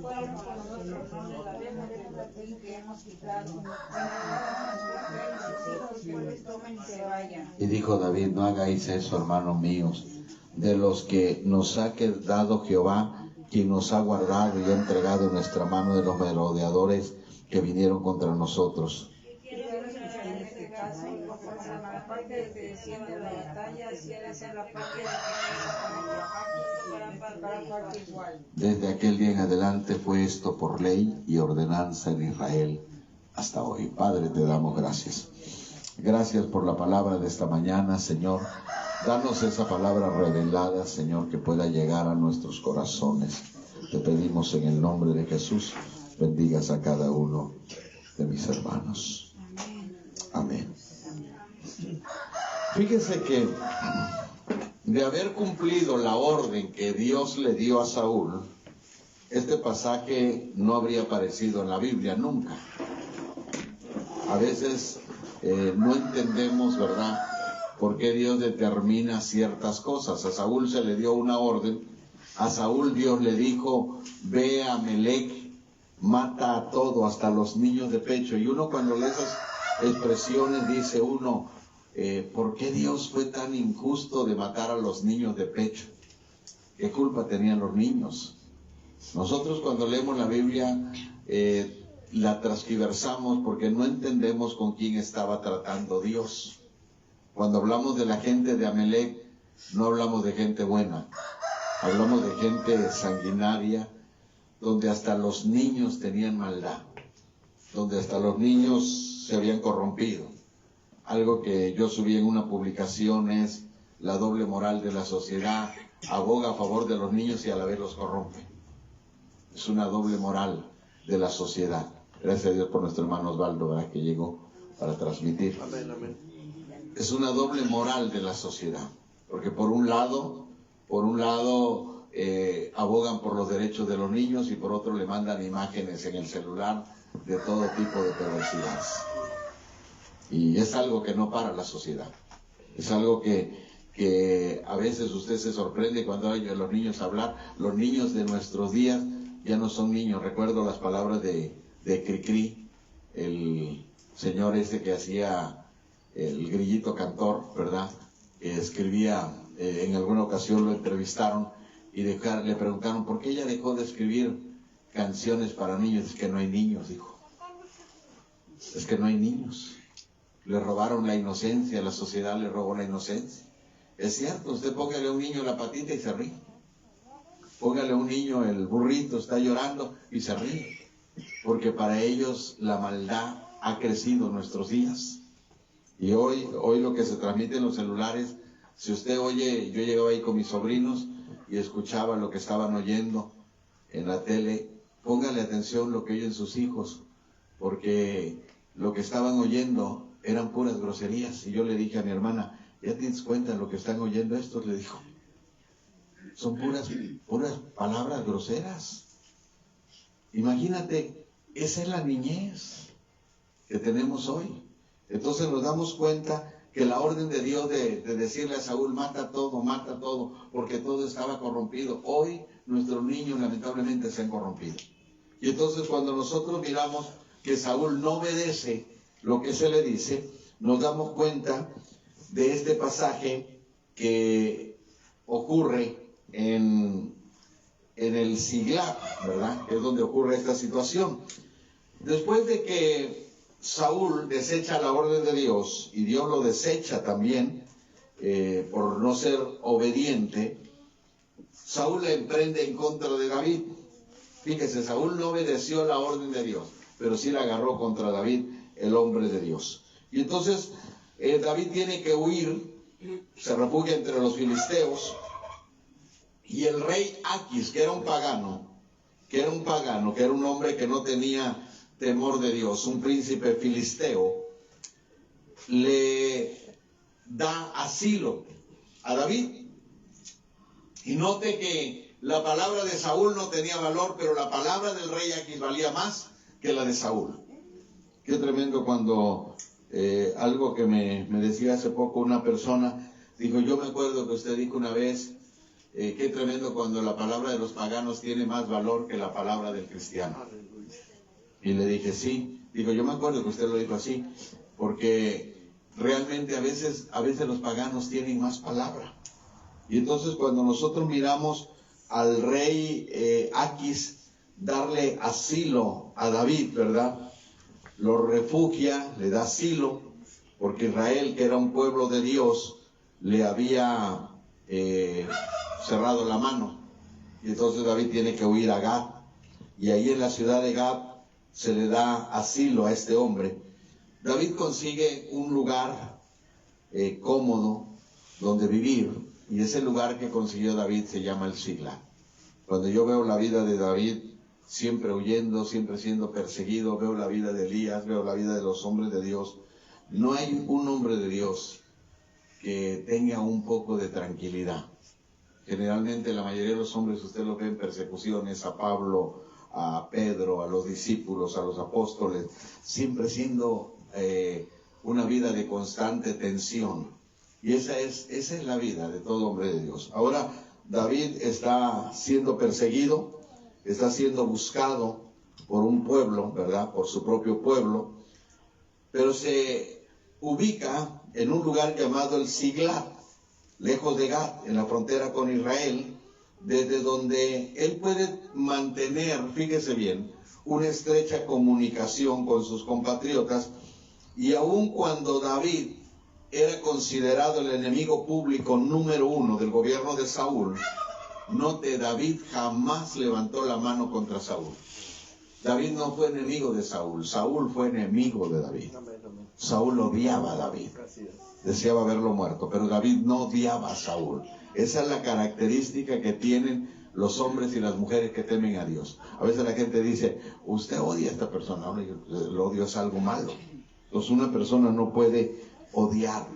fuéramos con nosotros, no le daremos aquí que hemos quitado. Y dijo David: no hagáis eso, hermanos míos, de los que nos ha dado Jehová, quien nos ha guardado y ha entregado en nuestra mano de los merodeadores que vinieron contra nosotros. Quiero escuchar en este caso, porque la parte que decía de la batalla, decía ser la parte de igual. Desde aquel día en adelante fue esto por ley y ordenanza en Israel hasta hoy. Padre, te damos gracias. Gracias por la palabra de esta mañana, Señor. Danos esa palabra revelada, Señor, que pueda llegar a nuestros corazones. Te pedimos en el nombre de Jesús, bendigas a cada uno de mis hermanos. Amén. Fíjense que de haber cumplido la orden que Dios le dio a Saúl, este pasaje no habría aparecido en la Biblia nunca. A veces no entendemos, ¿verdad?, por qué Dios determina ciertas cosas. A Saúl se le dio una orden. A Saúl Dios le dijo: ve a Amelec, mata a todo, hasta los niños de pecho. Y uno cuando lee esas expresiones dice uno, ¿por qué Dios fue tan injusto de matar a los niños de pecho? ¿Qué culpa tenían los niños? Nosotros cuando leemos la Biblia la transgiversamos porque no entendemos con quién estaba tratando Dios. Cuando hablamos de la gente de Amelec, no hablamos de gente buena, hablamos de gente sanguinaria, donde hasta los niños tenían maldad, donde hasta los niños se habían corrompido. Algo que yo subí en una publicación es la doble moral de la sociedad: aboga a favor de los niños y a la vez los corrompe. Es una doble moral de la sociedad. Gracias a Dios por nuestro hermano Osvaldo, ¿verdad?, que llegó para transmitir. Amén, amén. Es una doble moral de la sociedad, porque por un lado abogan por los derechos de los niños y por otro le mandan imágenes en el celular de todo tipo de perversidades. Y es algo que no para la sociedad. Es algo que a veces usted se sorprende cuando oye a los niños hablar. Los niños de nuestros días ya no son niños. Recuerdo las palabras de Cricri, el señor ese que hacía el grillito cantor, ¿verdad?, que escribía, en alguna ocasión lo entrevistaron y le preguntaron por qué ella dejó de escribir canciones para niños. Es que no hay niños, dijo. Es que no hay niños. Le robaron la inocencia, la sociedad le robó la inocencia. Es cierto, usted póngale a un niño la patita y se ríe. Póngale a un niño el burrito, está llorando y se ríe. Porque para ellos la maldad ha crecido en nuestros días. Y hoy lo que se transmite en los celulares, si usted oye, yo llegaba ahí con mis sobrinos y escuchaba lo que estaban oyendo en la tele, póngale atención lo que oyen sus hijos, porque lo que estaban oyendo eran puras groserías. Y yo le dije a mi hermana: ¿ya tienes cuenta de lo que están oyendo estos? Le dijo, son puras palabras groseras. Imagínate, esa es la niñez que tenemos hoy. Entonces nos damos cuenta que la orden de Dios de decirle a Saúl: mata todo, porque todo estaba corrompido. Hoy nuestros niños lamentablemente se han corrompido. Y entonces cuando nosotros miramos que Saúl no obedece lo que se le dice, nos damos cuenta de este pasaje que ocurre en el Siglat, ¿verdad?, que es donde ocurre esta situación. Después de que Saúl desecha la orden de Dios, y Dios lo desecha también por no ser obediente, Saúl la emprende en contra de David. Fíjese, Saúl no obedeció la orden de Dios, pero sí la agarró contra David, el hombre de Dios. Y entonces David tiene que huir, se refugia entre los filisteos, y el rey Aquis, que era un pagano, que era un hombre que no tenía temor de Dios, un príncipe filisteo, le da asilo a David. Y note que la palabra de Saúl no tenía valor, pero la palabra del rey Aquis valía más que la de Saúl. Qué tremendo cuando algo que me decía hace poco una persona, dijo: yo me acuerdo que usted dijo una vez qué tremendo cuando la palabra de los paganos tiene más valor que la palabra del cristiano. Y le dije, sí. Digo, yo me acuerdo que usted lo dijo así, porque realmente a veces los paganos tienen más palabra. Y entonces cuando nosotros miramos al rey Aquis darle asilo a David, ¿verdad? Lo refugia, le da asilo, porque Israel, que era un pueblo de Dios, le había cerrado la mano. Y entonces David tiene que huir a Gad. Y ahí en la ciudad de Gad se le da asilo a este hombre. David consigue un lugar cómodo donde vivir. Y ese lugar que consiguió David se llama el Sigla. Cuando yo veo la vida de David, siempre huyendo, siempre siendo perseguido, veo la vida de Elías, veo la vida de los hombres de Dios. No hay un hombre de Dios que tenga un poco de tranquilidad. Generalmente la mayoría de los hombres, usted lo ve en persecuciones, a Pablo, a Pedro, a los discípulos, a los apóstoles, siempre siendo una vida de constante tensión. Y esa es la vida de todo hombre de Dios. Ahora David está siendo perseguido, está siendo buscado por un pueblo, ¿verdad? Por su propio pueblo, pero se ubica en un lugar llamado el Siglat, lejos de Gad, en la frontera con Israel, desde donde él puede mantener, fíjese bien, una estrecha comunicación con sus compatriotas. Y aun cuando David era considerado el enemigo público número 1 del gobierno de Saúl, note, David jamás levantó la mano contra Saúl. David no fue enemigo de Saúl, Saúl fue enemigo de David. Saúl odiaba a David, deseaba verlo muerto, pero David no odiaba a Saúl. Esa es la característica que tienen los hombres y las mujeres que temen a Dios. A veces la gente dice, usted odia a esta persona. No, el odio es algo malo. Entonces una persona no puede odiar.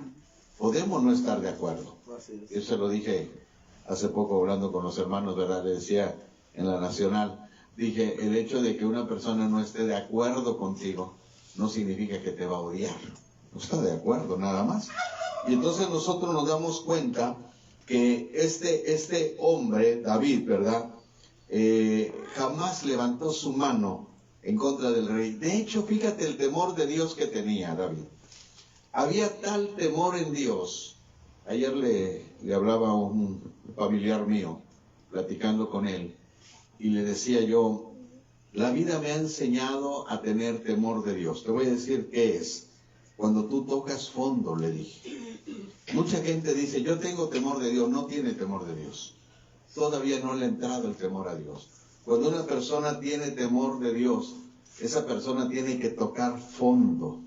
Podemos no estar de acuerdo. Yo se lo dije hace poco hablando con los hermanos, ¿verdad? Le decía en la Nacional, dije, el hecho de que una persona no esté de acuerdo contigo no significa que te va a odiar. No está de acuerdo, nada más. Y entonces nosotros nos damos cuenta que este hombre, David, ¿verdad? Jamás levantó su mano en contra del rey. De hecho, fíjate el temor de Dios que tenía David. Había tal temor en Dios. Ayer le hablaba a un familiar mío, platicando con él, y le decía yo, la vida me ha enseñado a tener temor de Dios. Te voy a decir qué es. Cuando tú tocas fondo, le dije. Mucha gente dice, yo tengo temor de Dios. No tiene temor de Dios. Todavía no le ha entrado el temor a Dios. Cuando una persona tiene temor de Dios, esa persona tiene que tocar fondo.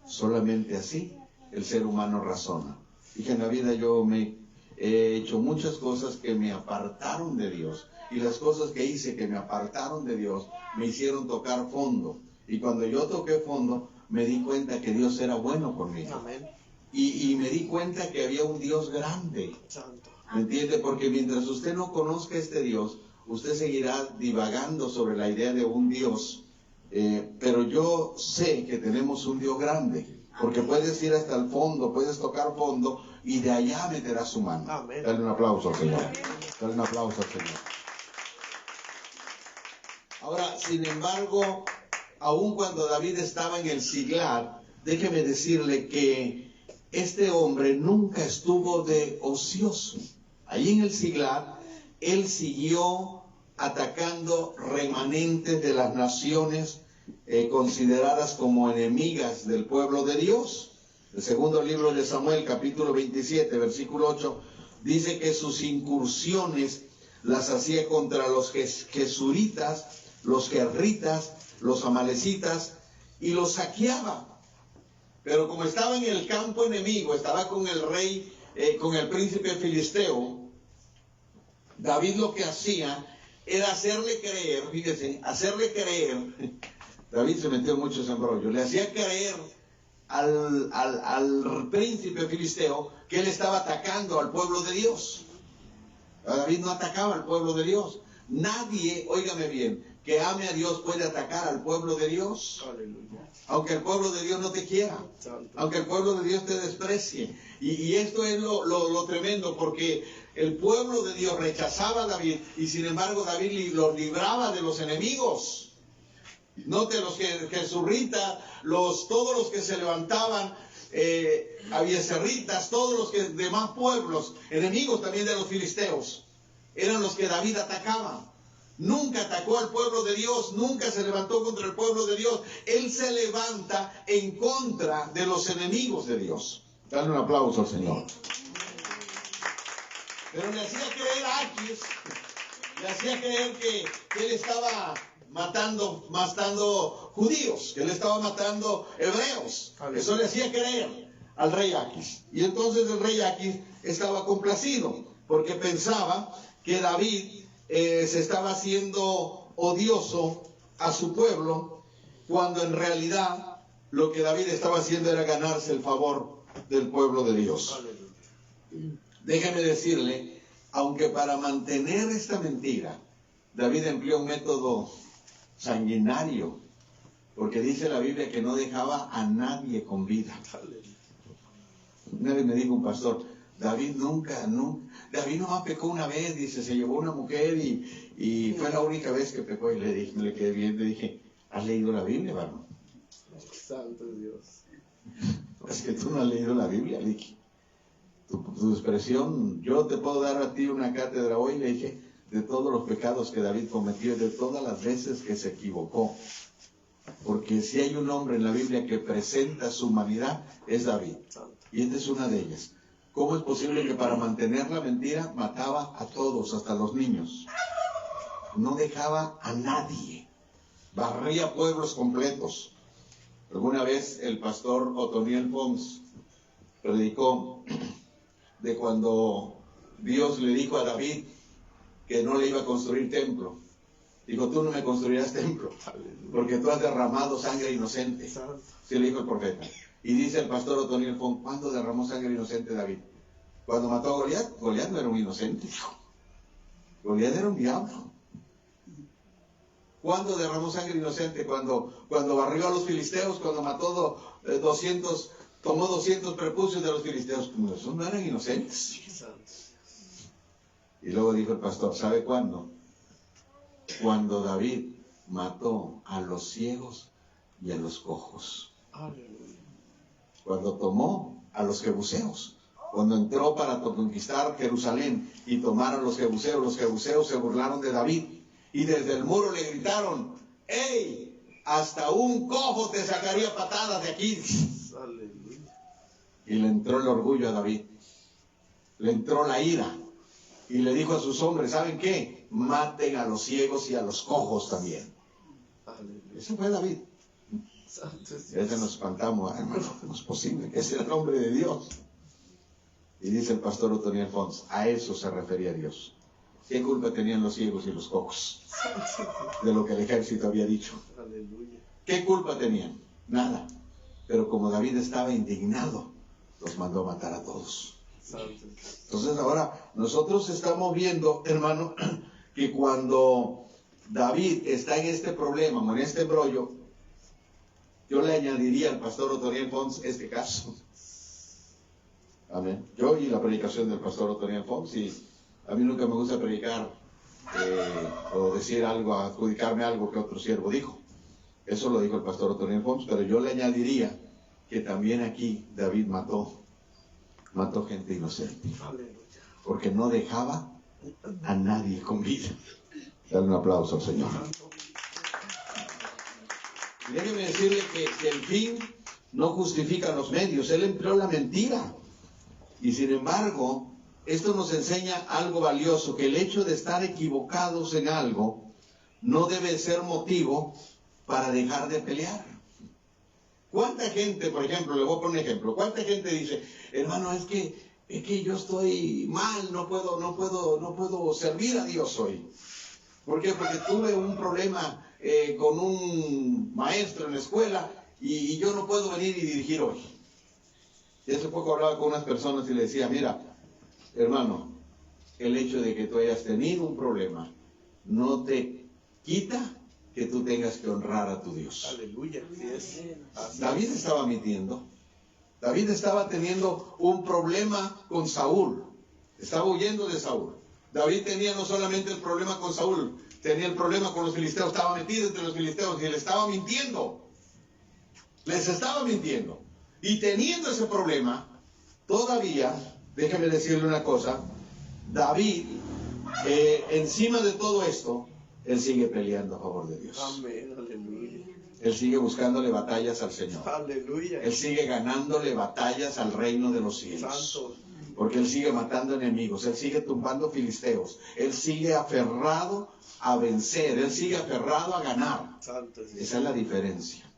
Solamente así el ser humano razona. Dije, en la vida yo me he hecho muchas cosas que me apartaron de Dios. Y las cosas que hice que me apartaron de Dios me hicieron tocar fondo. Y cuando yo toqué fondo, me di cuenta que Dios era bueno conmigo. Amén. Y me di cuenta que había un Dios grande. Santo. ¿Me entiende? Porque mientras usted no conozca este Dios, usted seguirá divagando sobre la idea de un Dios. Pero yo sé que tenemos un Dios grande. Porque puedes ir hasta el fondo, puedes tocar fondo y de allá meterás su mano. Amén. Dale un aplauso al Señor. Dale un aplauso al Señor. Ahora, sin embargo, aun cuando David estaba en el Siglat, déjeme decirle que este hombre nunca estuvo de ocioso. Allí en el Siglat, él siguió atacando remanentes de las naciones consideradas como enemigas del pueblo de Dios. El segundo libro de Samuel, capítulo 27, versículo 8, dice que sus incursiones las hacía contra los gesuritas, los gerritas, los amalecitas, y los saqueaba. Pero como estaba en el campo enemigo, estaba con el rey, con el príncipe filisteo, David lo que hacía era hacerle creer, fíjese, hacerle creer, David se metió en muchos embrollos, le hacía creer al príncipe filisteo que él estaba atacando al pueblo de Dios. David no atacaba al pueblo de Dios. Nadie, óigame bien, que ame a Dios puede atacar al pueblo de Dios. Aleluya. Aunque el pueblo de Dios no te quiera, aunque el pueblo de Dios te desprecie. Y esto es lo tremendo, porque el pueblo de Dios rechazaba a David y sin embargo David los libraba de los enemigos. Note los jesurritas, todos los que se levantaban, abieserritas, todos los demás pueblos, enemigos también de los filisteos, eran los que David atacaba. Nunca atacó al pueblo de Dios, nunca se levantó contra el pueblo de Dios. Él se levanta en contra de los enemigos de Dios. Dale un aplauso al Señor. Pero le hacía creer a Aquis, le hacía creer que él estaba matando judíos, que él estaba matando hebreos. Eso le hacía creer al rey Aquis. Y entonces el rey Aquis estaba complacido, porque pensaba que David se estaba haciendo odioso a su pueblo, cuando en realidad lo que David estaba haciendo era ganarse el favor del pueblo de Dios. Déjeme decirle, aunque para mantener esta mentira, David empleó un método sanguinario, porque dice la Biblia que no dejaba a nadie con vida. Una vez me dijo un pastor, David David nomás pecó una vez, dice, se llevó una mujer y fue la única vez que pecó. Y le quedé bien, le dije, ¿has leído la Biblia, hermano? Santo Dios. Es que tú no has leído la Biblia, le dije. Tu expresión, yo te puedo dar a ti una cátedra hoy, le dije, de todos los pecados que David cometió, de todas las veces que se equivocó. Porque si hay un hombre en la Biblia que presenta su humanidad, es David. Y esta es una de ellas. ¿Cómo es posible que para mantener la mentira mataba a todos, hasta los niños? No dejaba a nadie. Barría pueblos completos. Alguna vez el pastor Otoniel Pons predicó de cuando Dios le dijo a David que no le iba a construir templo. Dijo, tú no me construirás templo, porque tú has derramado sangre inocente. Sí, le dijo el profeta. Y dice el pastor Otoniel Pons, ¿cuándo derramó sangre inocente David? Cuando mató a Goliat. Goliat no era un inocente, hijo. Goliat era un diablo. ¿Cuándo derramó sangre inocente? Cuando barrió a los filisteos, cuando mató tomó 200 prepucios de los filisteos. Esos no eran inocentes. Y luego dijo el pastor, ¿sabe cuándo? Cuando David mató a los ciegos y a los cojos. Cuando tomó a los jebuseos. Cuando entró para conquistar Jerusalén y tomar a los jebuseos se burlaron de David. Y desde el muro le gritaron, ¡Ey! Hasta un cojo te sacaría patadas de aquí. Y le entró el orgullo a David. Le entró la ira. Y le dijo a sus hombres, ¿saben qué? Maten a los ciegos y a los cojos también. Ese fue David. Ese nos espantamos, hermano, no es posible, ese era el hombre de Dios. Y dice el pastor Otoniel Pons, a eso se refería Dios. ¿Qué culpa tenían los ciegos y los cojos de lo que el ejército había dicho? ¿Qué culpa tenían? Nada. Pero como David estaba indignado, los mandó a matar a todos. Entonces ahora nosotros estamos viendo, hermano, que cuando David está en este problema, en este embrollo, yo le añadiría al pastor Otoniel Pons este caso. Amén. Yo oí la predicación del pastor Otoniel Pons y a mí nunca me gusta predicar o decir algo, adjudicarme algo que otro siervo dijo. Eso lo dijo el pastor Otoniel Pons, pero yo le añadiría que también aquí David mató gente inocente. Porque no dejaba a nadie con vida. Dale un aplauso al Señor. Y déjeme decirle que el fin no justifica los medios. Él empleó la mentira. Y sin embargo, esto nos enseña algo valioso, que el hecho de estar equivocados en algo no debe ser motivo para dejar de pelear. ¿Cuánta gente, por ejemplo, le voy a poner un ejemplo, cuánta gente dice, hermano, es que yo estoy mal, no puedo servir a Dios hoy? ¿Por qué? Porque tuve un problema con un maestro en la escuela y yo no puedo venir y dirigir hoy. Y hace poco hablaba con unas personas y le decía, mira, hermano, el hecho de que tú hayas tenido un problema no te quita que tú tengas que honrar a tu Dios. Aleluya. David estaba mintiendo. David estaba teniendo un problema con Saúl. Estaba huyendo de Saúl. David tenía no solamente el problema con Saúl, tenía el problema con los filisteos. Estaba metido entre los filisteos y le estaba mintiendo. Les estaba mintiendo. Y teniendo ese problema, todavía, déjeme decirle una cosa, David, encima de todo esto, él sigue peleando a favor de Dios. Amén, aleluya. Él sigue buscándole batallas al Señor. Aleluya. Él sigue ganándole batallas al reino de los cielos. Santo. Porque él sigue matando enemigos, él sigue tumbando filisteos, él sigue aferrado a vencer, él sigue aferrado a ganar. Santo es Dios. Esa es la diferencia.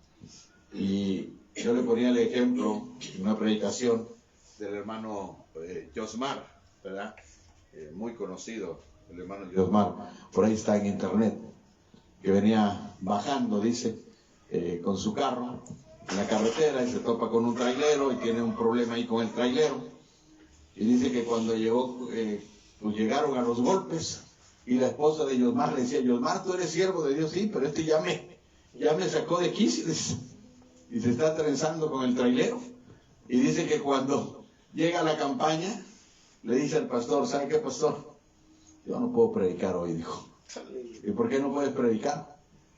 Y yo le ponía el ejemplo en una predicación del hermano Josmar, ¿verdad? Muy conocido, el hermano Josmar, por ahí está en internet, que venía bajando, dice, con su carro en la carretera y se topa con un trailero y tiene un problema ahí con el trailero. Y dice que cuando llegó, pues llegaron a los golpes y la esposa de Josmar le decía, Josmar, tú eres siervo de Dios, sí, pero este ya me sacó de quicio y se está trenzando con el trailero. Y dice que cuando llega a la campaña, le dice al pastor, ¿sabe qué, pastor? Yo no puedo predicar hoy, dijo. ¿Y por qué no puedes predicar?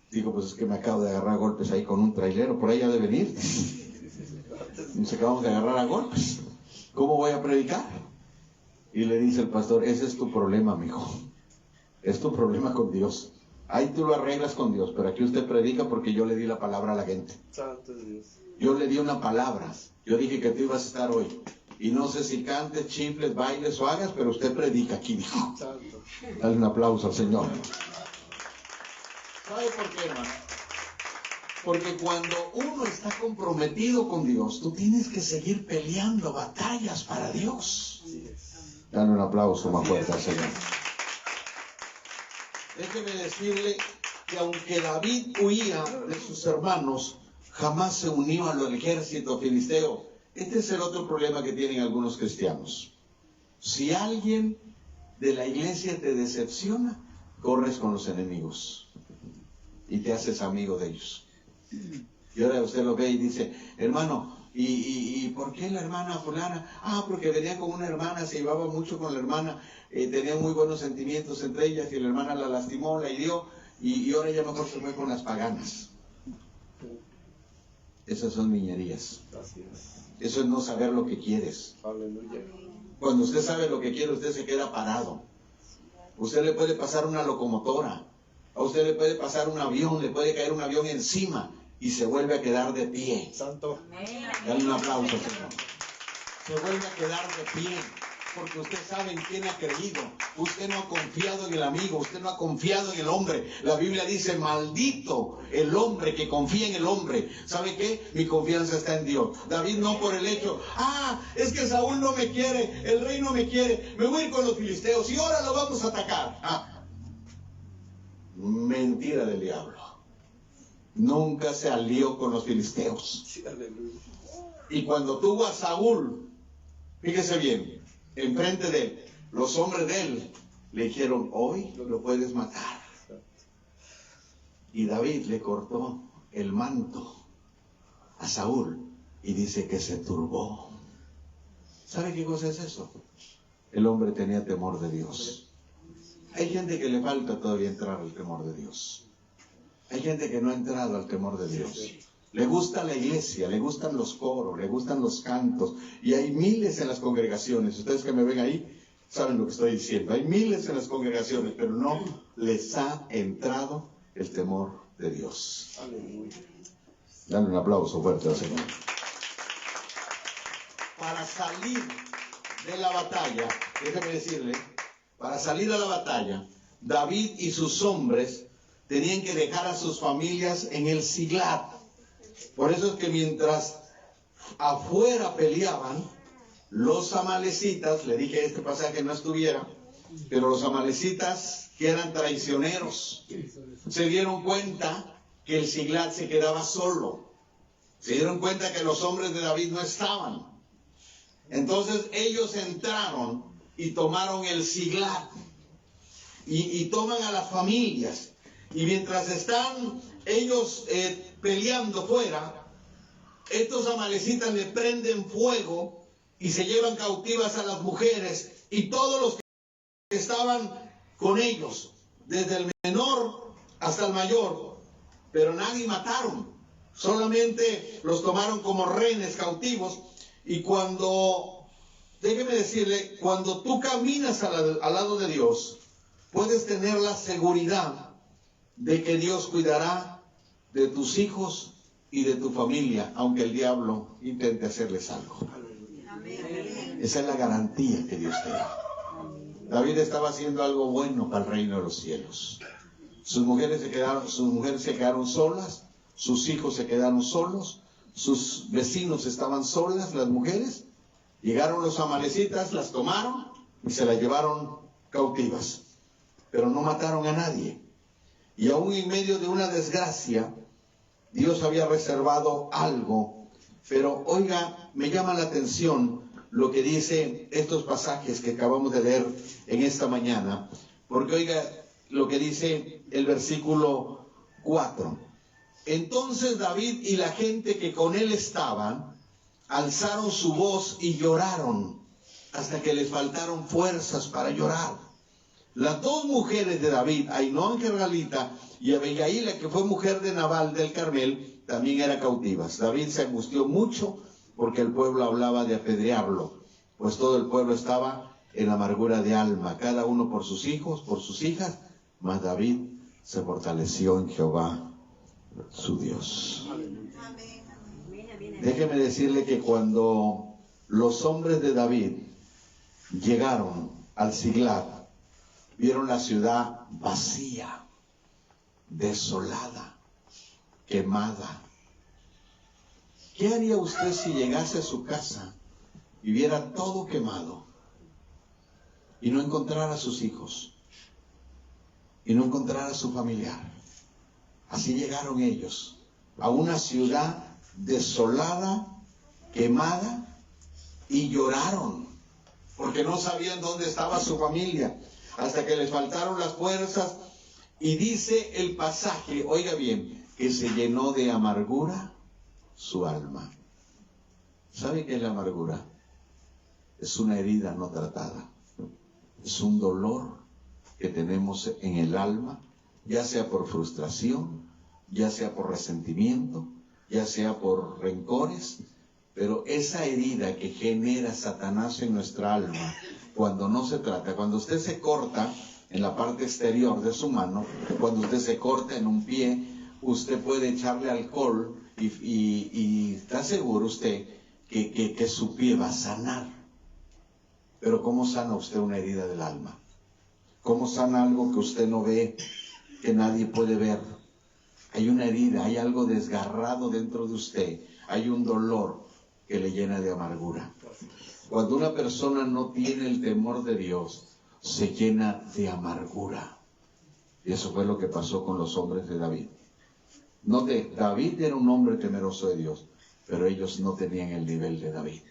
Digo, pues es que me acabo de agarrar a golpes ahí con un trailero, por ahí ha de venir. Nos acabamos de agarrar a golpes. ¿Cómo voy a predicar? Y le dice el pastor, ese es tu problema, mijo. Es tu problema con Dios. Ahí tú lo arreglas con Dios, pero aquí usted predica porque yo le di la palabra a la gente. Santo es Dios. Yo le di una palabra. Yo dije que tú ibas a estar hoy. Y no sé si cantes, chifles, bailes o hagas, pero usted predica aquí, dijo. Santo. Dale un aplauso al Señor. ¿Sabe por qué, hermano? Porque cuando uno está comprometido con Dios, tú tienes que seguir peleando batallas para Dios. Dale un aplauso más fuerte al Señor. Déjeme decirle que aunque David huía de sus hermanos, jamás se unió al ejército filisteo. Este es el otro problema que tienen algunos cristianos. Si alguien de la iglesia te decepciona, corres con los enemigos y te haces amigo de ellos. Y ahora usted lo ve y dice, hermano, ¿y por qué la hermana fulana? Ah, porque venía con una hermana, se llevaba mucho con la hermana, tenía muy buenos sentimientos entre ellas y la hermana la lastimó, la hirió y ahora ya mejor se fue con las paganas. Esas son niñerías. Así es. Eso es no saber lo que quieres. Aleluya. Cuando usted sabe lo que quiere, usted se queda parado. Usted le puede pasar una locomotora, a usted le puede pasar un avión, le puede caer un avión encima y se vuelve a quedar de pie. Santo. Dale un aplauso, Señor. Se vuelve a quedar de pie, porque usted sabe en quién ha creído. Usted no ha confiado en el amigo, usted no ha confiado en el hombre. La Biblia dice, maldito el hombre que confía en el hombre. ¿Sabe qué? Mi confianza está en Dios. David no por el hecho, es que Saúl no me quiere, el rey no me quiere, me voy a ir con los filisteos y ahora lo vamos a atacar. Mentira del diablo. Nunca se alió con los filisteos. Sí, aleluya. Y cuando tuvo a Saúl, fíjese bien, enfrente de él, los hombres de él le dijeron, hoy lo puedes matar. Y David le cortó el manto a Saúl y dice que se turbó. ¿Sabe qué cosa es eso? El hombre tenía temor de Dios. Hay gente que le falta todavía entrar al temor de Dios. Hay gente que no ha entrado al temor de Dios. Le gusta la iglesia, le gustan los coros, le gustan los cantos. Y hay miles en las congregaciones. Ustedes que me ven ahí saben lo que estoy diciendo. Hay miles en las congregaciones, pero no les ha entrado el temor de Dios. Aleluya. Dale un aplauso fuerte al Señor. Para salir de la batalla, déjeme decirle, para salir a la batalla, David y sus hombres tenían que dejar a sus familias en el Siglat. Por eso es que mientras afuera peleaban, los amalecitas, le dije este pasaje no estuviera, pero los amalecitas, que eran traicioneros, se dieron cuenta que el Siglat se quedaba solo. Se dieron cuenta que los hombres de David no estaban. Entonces ellos entraron y tomaron el Siglat. Y toman a las familias. Y mientras están ellos peleando fuera, estos amalecitas le prenden fuego y se llevan cautivas a las mujeres y todos los que estaban con ellos, desde el menor hasta el mayor, pero nadie mataron, solamente los tomaron como rehenes cautivos. Y déjeme decirle, cuando tú caminas al lado de Dios, puedes tener la seguridad de que Dios cuidará de tus hijos y de tu familia, aunque el diablo intente hacerles algo. Esa es la garantía que Dios te da. David estaba haciendo algo bueno para el reino de los cielos. Sus mujeres se quedaron solas, sus hijos se quedaron solos, sus vecinos estaban solas, las mujeres. Llegaron los amalecitas, las tomaron y se las llevaron cautivas. Pero no mataron a nadie. Y aún en medio de una desgracia, Dios había reservado algo. Pero oiga, me llama la atención lo que dice estos pasajes que acabamos de leer en esta mañana, porque oiga lo que dice el versículo 4. Entonces David y la gente que con él estaban alzaron su voz y lloraron hasta que les faltaron fuerzas para llorar. Las dos mujeres de David, Ahinoam Jergalita y Abigail, que fue mujer de Nabal del Carmel, también eran cautivas. David se angustió mucho porque el pueblo hablaba de apedrearlo, pues todo el pueblo estaba en amargura de alma, cada uno por sus hijos, por sus hijas, mas David se fortaleció en Jehová, su Dios. Déjeme decirle que cuando los hombres de David llegaron al Siglag, vieron la ciudad vacía, desolada, quemada. ¿Qué haría usted si llegase a su casa y viera todo quemado y no encontrara a sus hijos y no encontrara a su familiar? Así llegaron ellos a una ciudad desolada, quemada, y lloraron porque no sabían dónde estaba su familia, hasta que les faltaron las fuerzas. Y dice el pasaje, oiga bien, que se llenó de amargura su alma. ¿Sabe qué es la amargura? Es una herida no tratada. Es un dolor que tenemos en el alma, ya sea por frustración, ya sea por resentimiento, ya sea por rencores, pero esa herida que genera Satanás en nuestra alma, cuando no se trata, cuando usted se corta en la parte exterior de su mano, cuando usted se corta en un pie, usted puede echarle alcohol y está seguro usted que su pie va a sanar. Pero ¿cómo sana usted una herida del alma? ¿Cómo sana algo que usted no ve, que nadie puede ver? Hay una herida, hay algo desgarrado dentro de usted, hay un dolor que le llena de amargura. Cuando una persona no tiene el temor de Dios, se llena de amargura. Y eso fue lo que pasó con los hombres de David. David era un hombre temeroso de Dios, pero ellos no tenían el nivel de David.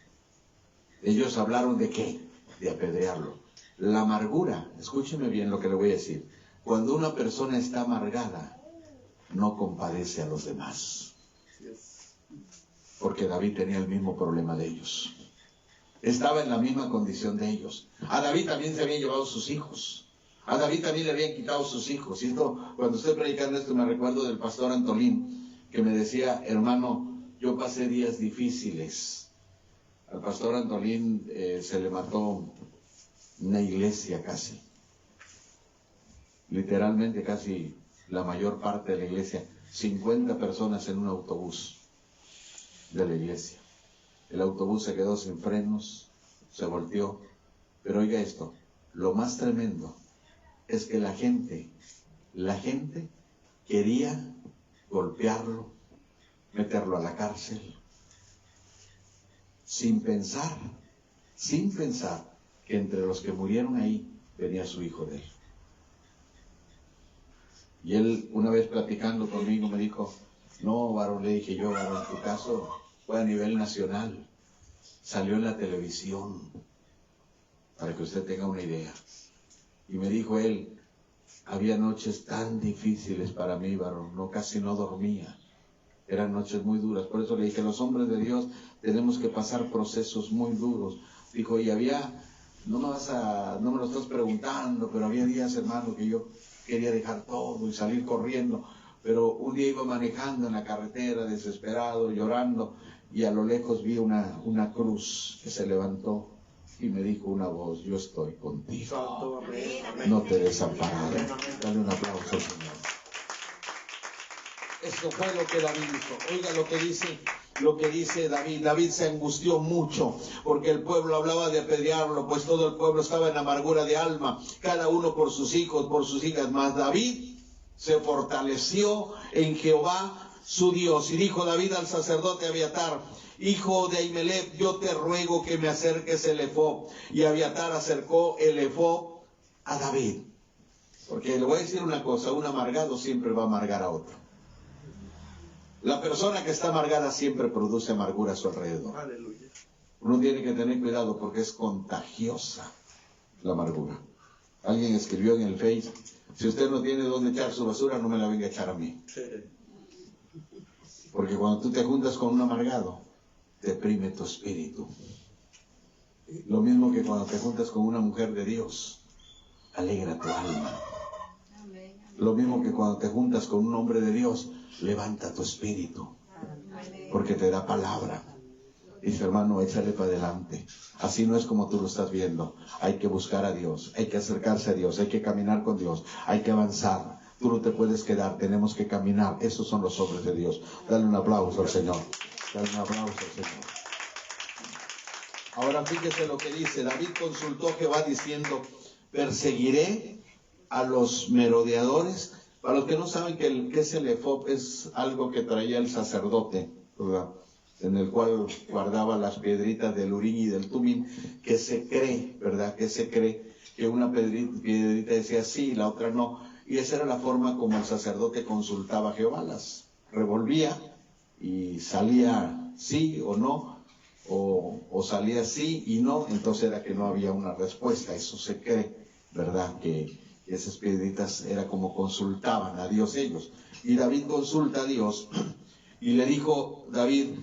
Ellos hablaron ¿de qué? De apedrearlo. La amargura, escúcheme bien lo que le voy a decir. Cuando una persona está amargada, no compadece a los demás. Porque David tenía el mismo problema de ellos. Estaba en la misma condición de ellos. A David también se habían llevado sus hijos. A David también le habían quitado sus hijos. Y esto, cuando estoy predicando esto, me recuerdo del pastor Antolín, que me decía, hermano, yo pasé días difíciles. Al pastor Antolín se le mató una iglesia casi. Literalmente casi la mayor parte de la iglesia. 50 personas en un autobús de la iglesia. El autobús se quedó sin frenos, se volteó. Pero oiga esto, lo más tremendo es que la gente quería golpearlo, meterlo a la cárcel, sin pensar que entre los que murieron ahí venía su hijo de él. Y él, una vez platicando conmigo, me dijo, no, varón, le dije yo, varón, tu caso fue a nivel nacional, salió en la televisión, para que usted tenga una idea. Y me dijo él, había noches tan difíciles para mí, varón, casi no dormía. Eran noches muy duras. Por eso le dije, los hombres de Dios tenemos que pasar procesos muy duros. Dijo, y había, no me lo estás preguntando, pero había días, hermano, que yo quería dejar todo y salir corriendo. Pero un día iba manejando en la carretera, desesperado, llorando, y a lo lejos vi una cruz que se levantó y me dijo una voz, yo estoy contigo. Santo, amén, amén. No te desampararé. Amén, amén. Dale un aplauso al Señor. Esto fue lo que David hizo. Oiga lo que dice David. David se angustió mucho porque el pueblo hablaba de apedrearlo, pues todo el pueblo estaba en amargura de alma, cada uno por sus hijos, por sus hijas. Mas David se fortaleció en Jehová su Dios. Y dijo David al sacerdote Abiatar, hijo de Ahimelech, yo te ruego que me acerques el efob. Y Abiatar acercó el efob a David. Porque le voy a decir una cosa, un amargado siempre va a amargar a otro. La persona que está amargada siempre produce amargura a su alrededor. Aleluya. Uno tiene que tener cuidado porque es contagiosa la amargura. Alguien escribió en el Face, si usted no tiene dónde echar su basura, no me la venga a echar a mí. Porque cuando tú te juntas con un amargado, deprime tu espíritu. Lo mismo que cuando te juntas con una mujer de Dios, alegra tu alma. Lo mismo que cuando te juntas con un hombre de Dios, levanta tu espíritu, porque te da palabra. Dice, hermano, échale para adelante. Así no es como tú lo estás viendo. Hay que buscar a Dios, hay que acercarse a Dios, hay que caminar con Dios, hay que avanzar. Tú no te puedes quedar, tenemos que caminar. Esos son los hombres de Dios. Dale un aplauso al Señor. Dale un aplauso al Señor. Ahora fíjese lo que dice. David consultó a Jehová diciendo, perseguiré a los merodeadores. Para los que no saben que es el efob, es algo que traía el sacerdote, ¿verdad? En el cual guardaba las piedritas del Urín y del Tumín, que se cree, ¿verdad? Que se cree que una piedrita decía sí y la otra no. Y esa era la forma como el sacerdote consultaba a Jehová, las revolvía y salía sí o no, o salía sí y no, entonces era que no había una respuesta. Eso se cree, ¿verdad? Que esas piedritas era como consultaban a Dios ellos. Y David consulta a Dios y le dijo David,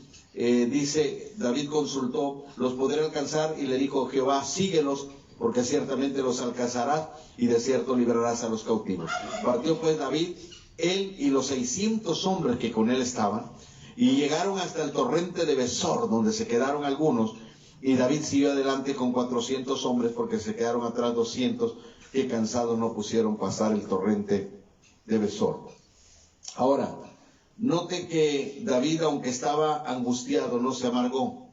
David consultó, los podré alcanzar, y le dijo Jehová, síguelos, porque ciertamente los alcanzarás y de cierto librarás a los cautivos. Partió pues David, él y los 600 hombres que con él estaban, y llegaron hasta el torrente de Besor, donde se quedaron algunos, y David siguió adelante con 400 hombres, porque se quedaron atrás 200, que cansados no pusieron pasar el torrente de Besor. Ahora, note que David, aunque estaba angustiado, no se amargó.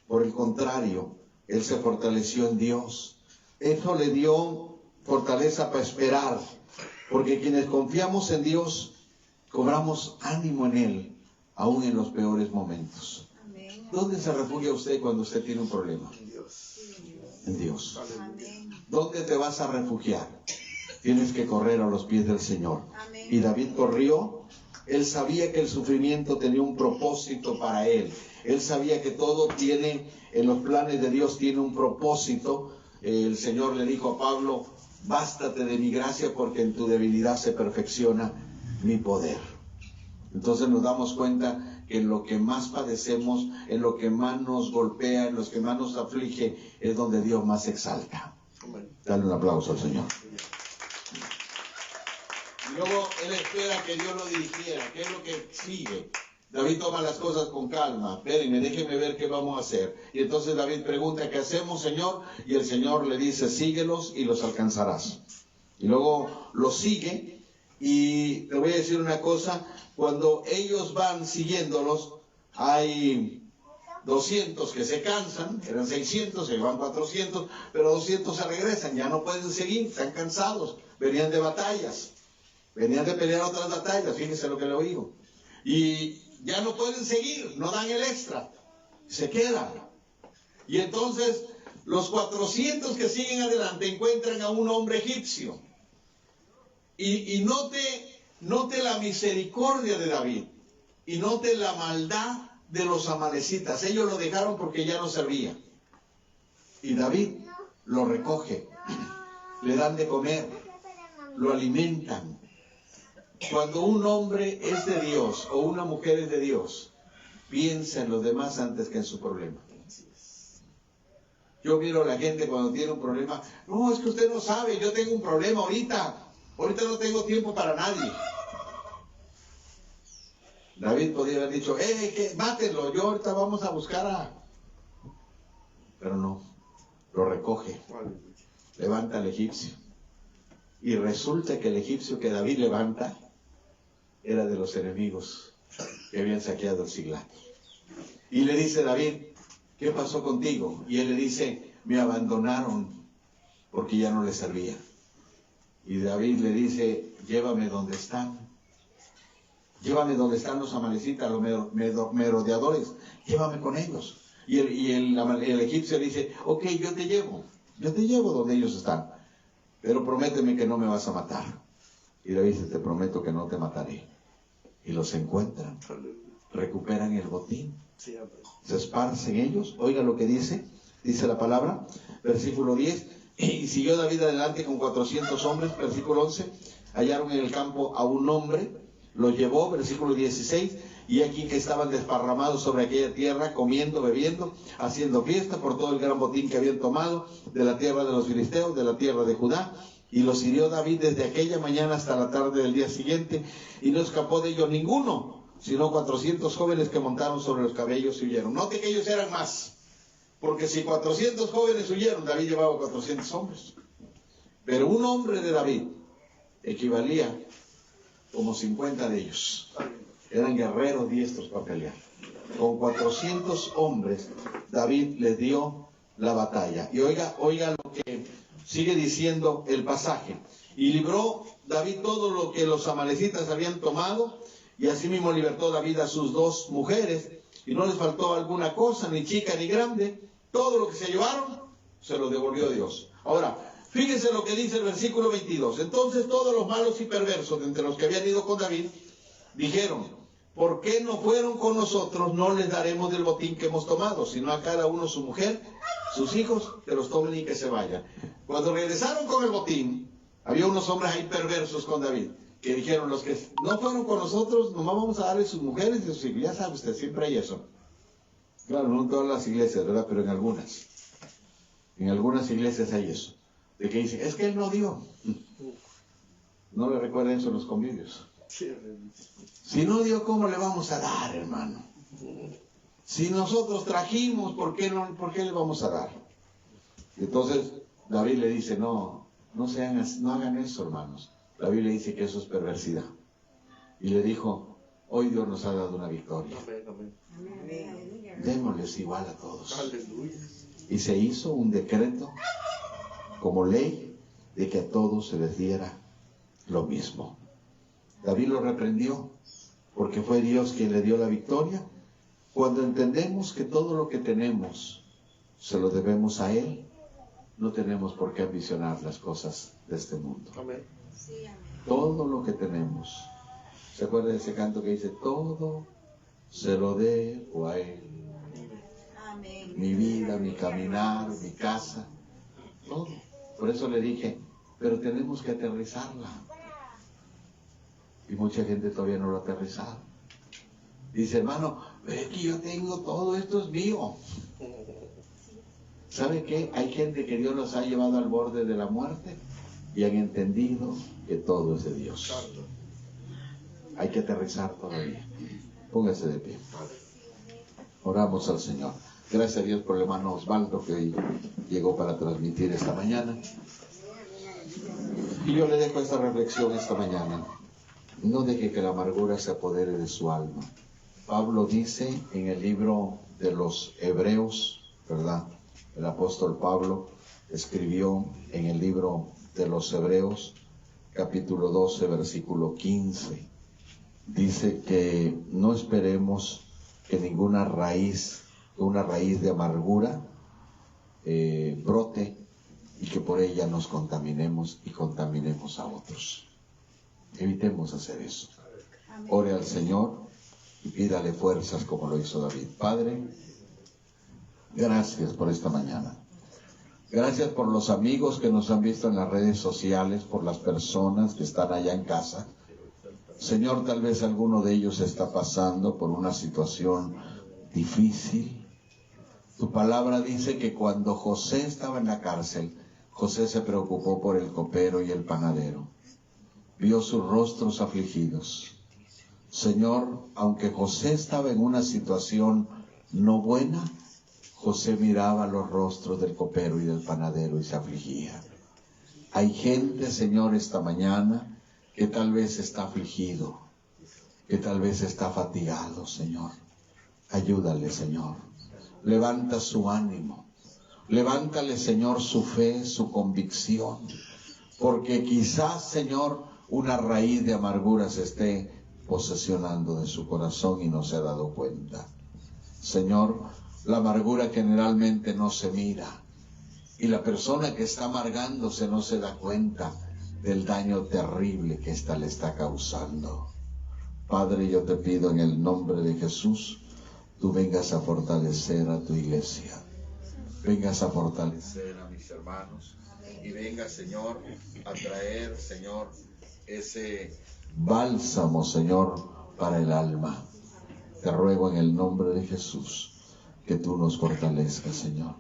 Por el contrario, él se fortaleció en Dios. Eso le dio fortaleza para esperar, porque quienes confiamos en Dios, cobramos ánimo en Él, aún en los peores momentos. Amén. ¿Dónde se refugia usted cuando usted tiene un problema? En Dios. En Dios. Amén. ¿Dónde te vas a refugiar? Tienes que correr a los pies del Señor. Amén. Y David corrió. Él sabía que el sufrimiento tenía un propósito para él. Él sabía que todo tiene, en los planes de Dios tiene un propósito. El Señor le dijo a Pablo, bástate de mi gracia porque en tu debilidad se perfecciona mi poder. Entonces nos damos cuenta que en lo que más padecemos, en lo que más nos golpea, en lo que más nos aflige, es donde Dios más se exalta. Amén. Dale un aplauso al Señor. Y luego él espera que Dios lo dirigiera. ¿Qué es lo que sigue? David toma las cosas con calma. Espérenme, déjenme ver qué vamos a hacer. Y entonces David pregunta, ¿qué hacemos, Señor? Y el Señor le dice, síguelos y los alcanzarás. Y luego los sigue. Y te voy a decir una cosa, cuando ellos van siguiéndolos, hay 200 que se cansan, eran 600, se van 400, pero 200 se regresan, ya no pueden seguir, están cansados, venían de batallas. Venían de pelear otras batallas, fíjense lo que le oigo. Y ya no pueden seguir, no dan el extra, se quedan. Y entonces los 400 que siguen adelante encuentran a un hombre egipcio. Y note la misericordia de David. Y note la maldad de los amalecitas. Ellos lo dejaron porque ya no servía. Y David lo recoge, le dan de comer, lo alimentan. Cuando un hombre es de Dios o una mujer es de Dios, piensa en los demás antes que en su problema. Yo miro a la gente cuando tiene un problema. No, es que usted no sabe, yo tengo un problema ahorita. Ahorita no tengo tiempo para nadie. David podría haber dicho, mátenlo, yo ahorita vamos a buscar a... Pero no, lo recoge, levanta al egipcio. Y resulta que el egipcio que David levanta era de los enemigos que habían saqueado el Siglat. Y le dice David, ¿qué pasó contigo? Y él le dice, me abandonaron porque ya no les servía. Y David le dice, llévame donde están. Llévame donde están los amalecitas, los merodeadores. Llévame con ellos. Y el egipcio le dice, ok, yo te llevo donde ellos están. Pero prométeme que no me vas a matar. Y David dice, te prometo que no te mataré. Y los encuentran. Recuperan el botín. Se esparcen ellos. Oiga lo que dice la palabra, versículo 10. Y siguió David adelante con 400 hombres, versículo 11. Hallaron en el campo a un hombre, lo llevó, versículo 16. Y aquí que estaban desparramados sobre aquella tierra, comiendo, bebiendo, haciendo fiesta por todo el gran botín que habían tomado de la tierra de los filisteos, de la tierra de Judá. Y los hirió David desde aquella mañana hasta la tarde del día siguiente, y no escapó de ellos ninguno, sino 400 jóvenes que montaron sobre los camellos y huyeron. Note que ellos eran más, porque si 400 jóvenes huyeron, David llevaba 400 hombres. Pero un hombre de David equivalía como 50 de ellos. Eran guerreros diestros para pelear. Con 400 hombres, David les dio la batalla. Y oiga lo que sigue diciendo el pasaje. Y libró David todo lo que los amalecitas habían tomado, y asimismo libertó David a sus 2 mujeres, y no les faltó alguna cosa, ni chica ni grande. Todo lo que se llevaron, se lo devolvió Dios. Ahora, fíjense lo que dice el versículo 22. Entonces todos los malos y perversos, entre los que habían ido con David, dijeron, ¿por qué no fueron con nosotros? No les daremos del botín que hemos tomado, sino a cada uno su mujer, sus hijos, que los tomen y que se vayan. Cuando regresaron con el botín, había unos hombres ahí perversos con David, que dijeron, los que no fueron con nosotros, nomás vamos a darles sus mujeres y sus hijos. Ya sabe usted, siempre hay eso. Claro, no en todas las iglesias, ¿verdad? Pero en algunas. En algunas iglesias hay eso. De que dicen, es que él no dio. No le recuerden eso en los convivios. Si no dio, ¿cómo le vamos a dar, hermano? Si nosotros trajimos, ¿por qué le vamos a dar? Entonces David le dice, no hagan eso, hermanos. La Biblia dice que eso es perversidad. Y le dijo, hoy Dios nos ha dado una victoria. Démosles igual a todos. Y se hizo un decreto como ley de que a todos se les diera lo mismo. David lo reprendió porque fue Dios quien le dio la victoria. Cuando entendemos que todo lo que tenemos se lo debemos a Él, no tenemos por qué ambicionar las cosas de este mundo. Amén. Todo lo que tenemos. ¿Se acuerda de ese canto que dice, todo se lo debo a Él? Amén. Mi vida, mi caminar, mi casa, todo. Por eso le dije, pero tenemos que aterrizarla. Y mucha gente todavía no lo ha aterrizado. Dice, hermano, ve que yo tengo todo esto, es mío. ¿Sabe qué? Hay gente que Dios los ha llevado al borde de la muerte y han entendido que todo es de Dios. Hay que aterrizar todavía. Póngase de pie. Oramos al Señor. Gracias a Dios por el hermano Osvaldo que llegó para transmitir esta mañana. Y yo le dejo esta reflexión esta mañana. No deje que la amargura se apodere de su alma. Pablo dice en el libro de los Hebreos, ¿verdad? El apóstol Pablo escribió en el libro de los Hebreos, capítulo 12, versículo 15. Dice que no esperemos que ninguna raíz, una raíz de amargura brote y que por ella nos contaminemos y contaminemos a otros. Evitemos hacer eso. Ore al Señor y pídale fuerzas como lo hizo David. Padre, gracias por esta mañana. Gracias por los amigos que nos han visto en las redes sociales, por las personas que están allá en casa. Señor, tal vez alguno de ellos está pasando por una situación difícil. Tu palabra dice que cuando José estaba en la cárcel, José se preocupó por el copero y el panadero. Vio sus rostros afligidos. Señor, aunque José estaba en una situación no buena, José miraba los rostros del copero y del panadero y se afligía. Hay gente, Señor, esta mañana que tal vez está afligido, que tal vez está fatigado, Señor. Ayúdale, Señor. Levanta su ánimo. Levántale, Señor, su fe, su convicción. Porque quizás, Señor, una raíz de amargura se esté posesionando de su corazón y no se ha dado cuenta. Señor, la amargura generalmente no se mira. Y la persona que está amargándose no se da cuenta del daño terrible que ésta le está causando. Padre, yo te pido en el nombre de Jesús, tú vengas a fortalecer a tu iglesia. Vengas a fortalecer a mis hermanos. Y venga, Señor, a traer, Señor, ese bálsamo, Señor, para el alma. Te ruego en el nombre de Jesús que tú nos fortalezcas, Señor.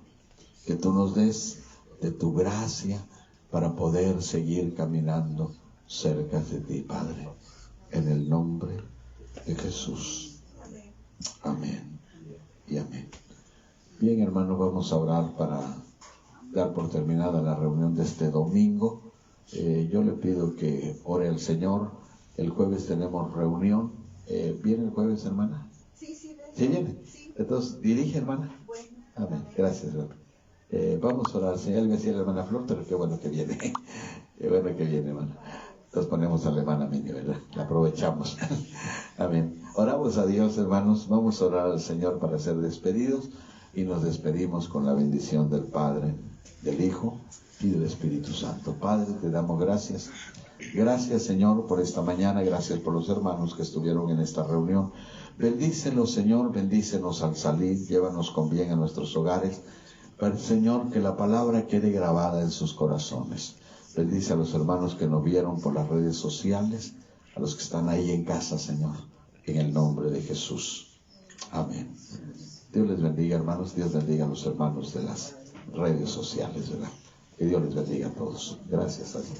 Que tú nos des de tu gracia para poder seguir caminando cerca de ti, Padre. En el nombre de Jesús. Amén y amén. Bien, hermanos, vamos a orar para dar por terminada la reunión de este domingo. Yo le pido que ore al Señor. El jueves tenemos reunión. ¿Viene el jueves, hermana? Sí, sí. ¿Sí viene? Sí. Entonces, dirige, hermana. Bueno. Amén. Gracias, hermana. Vamos a orar al Señor. Le decía a la hermana Flor, pero qué bueno que viene. Qué bueno que viene, hermana. Entonces ponemos a la hermana Mini, ¿verdad? La aprovechamos. Amén. Oramos a Dios, hermanos. Vamos a orar al Señor para ser despedidos. Y nos despedimos con la bendición del Padre, del Hijo y del Espíritu Santo. Padre, te damos gracias. Gracias, Señor, por esta mañana. Gracias por los hermanos que estuvieron en esta reunión. Bendícelos, Señor. Bendícenos al salir. Llévanos con bien a nuestros hogares. Para, Señor, que la palabra quede grabada en sus corazones. Bendice a los hermanos que nos vieron por las redes sociales, a los que están ahí en casa, Señor, en el nombre de Jesús. Amén. Dios les bendiga, hermanos. Dios bendiga a los hermanos de las redes sociales, ¿verdad? Que Dios les bendiga a todos. Gracias a Dios.